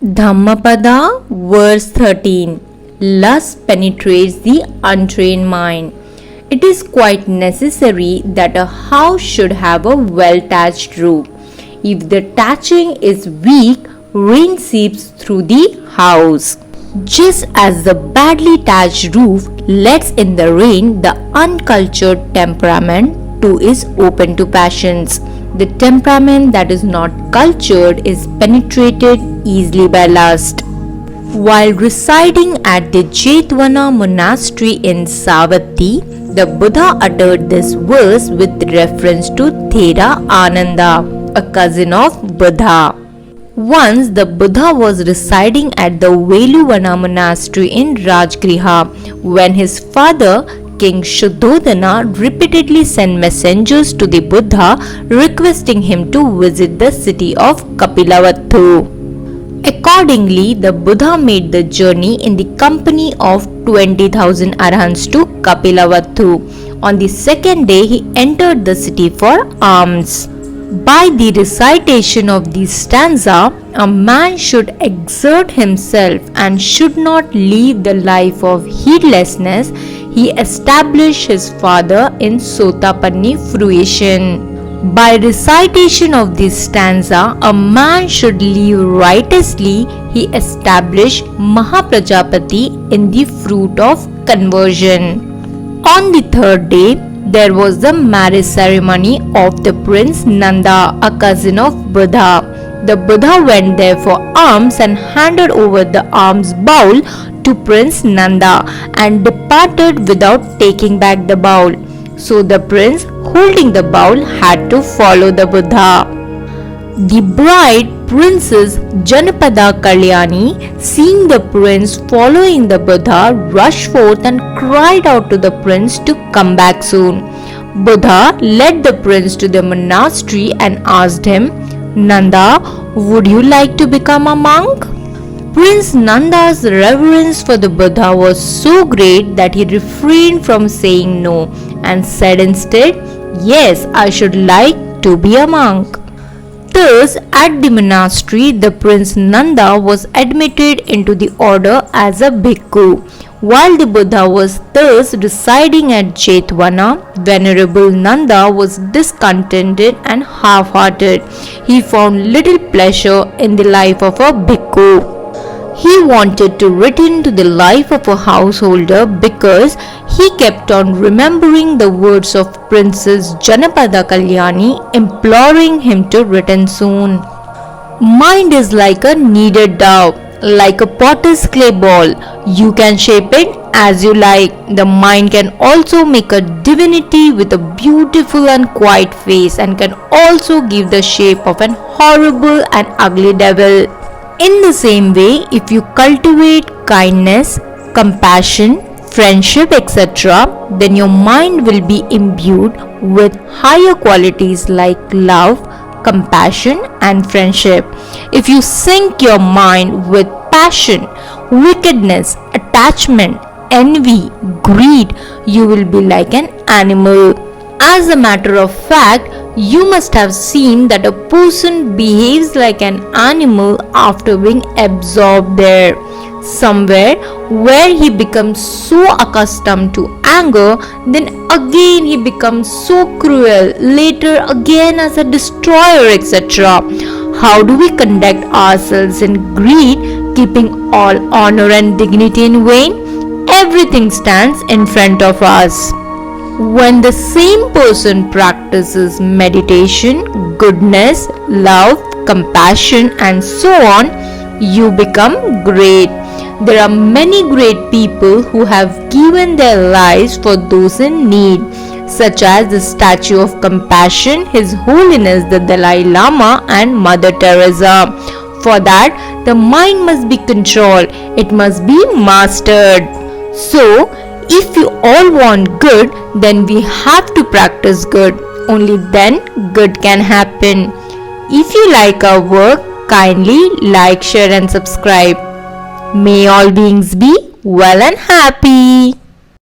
Dhammapada, verse 13. Lust penetrates the untrained mind. It is quite necessary that a house should have a well-thatched roof. If the thatching is weak, rain seeps through the house. Just as the badly thatched roof lets in the rain, the uncultured temperament too is open to passions. The temperament that is not cultured is penetrated easily by lust. While residing at the Jetwana monastery in Savatthi, the Buddha uttered this verse with reference to THERA Ananda, a cousin of Buddha. Once the Buddha was residing at the Veluvana monastery in Rajgriha when his father King Shuddhodana repeatedly sent messengers to the Buddha requesting him to visit the city of Kapilavatthu. Accordingly, the Buddha made the journey in the company of 20,000 arahants to Kapilavatthu. On the second day, he entered the city for alms. By the recitation of this stanza, a man should exert himself and should not leave the life of heedlessness. He established his father in Sotapanni fruition. By recitation of this stanza, a man should live righteously. He established Mahaprajapati in the fruit of conversion. On the third day, there was the marriage ceremony of the Prince Nanda, a cousin of Buddha. The Buddha went there for alms and handed over the alms bowl to Prince Nanda and departed without taking back the bowl. So the prince holding the bowl had to follow the Buddha. The bride, Princess Janapada Kalyani, seeing the prince following the Buddha, rushed forth and cried out to the prince to come back soon. Buddha led the prince to the monastery and asked him, Nanda, would you like to become a monk? Prince Nanda's reverence for the Buddha was so great that he refrained from saying no and said instead, yes, I should like to be a monk. Thus, at the monastery, the Prince Nanda was admitted into the order as a bhikkhu. While the Buddha was thus residing at Jetwana, Venerable Nanda was discontented and half-hearted. He found little pleasure in the life of a bhikkhu. He wanted to return to the life of a householder because he kept on remembering the words of Princess Janapada Kalyani imploring him to return soon. Mind is like a kneaded dough, like a potter's clay ball. You can shape it as you like. The mind can also make a divinity with a beautiful and quiet face and can also give the shape of an horrible and ugly devil. In the same way, if you cultivate kindness, compassion, friendship, etc., then your mind will be imbued with higher qualities like love, compassion, and friendship. If you sink your mind with passion, wickedness, attachment, envy, greed, you will be like an animal. As a matter of fact, you must have seen that a person behaves like an animal after being absorbed there. Somewhere where he becomes so accustomed to anger, then again he becomes so cruel, later again as a destroyer, etc. How do we conduct ourselves in greed, keeping all honor and dignity in vain? Everything stands in front of us. When the same person practices meditation, goodness, love, compassion, and so on, you become great. There are many great people who have given their lives for those in need, such as the Statue of Compassion, His Holiness the Dalai Lama, and Mother Teresa. For that, the mind must be controlled, it must be mastered. So, if you all want good, then we have to practice good. Only then good can happen. If you like our work, kindly like, share and subscribe. May all beings be well and happy.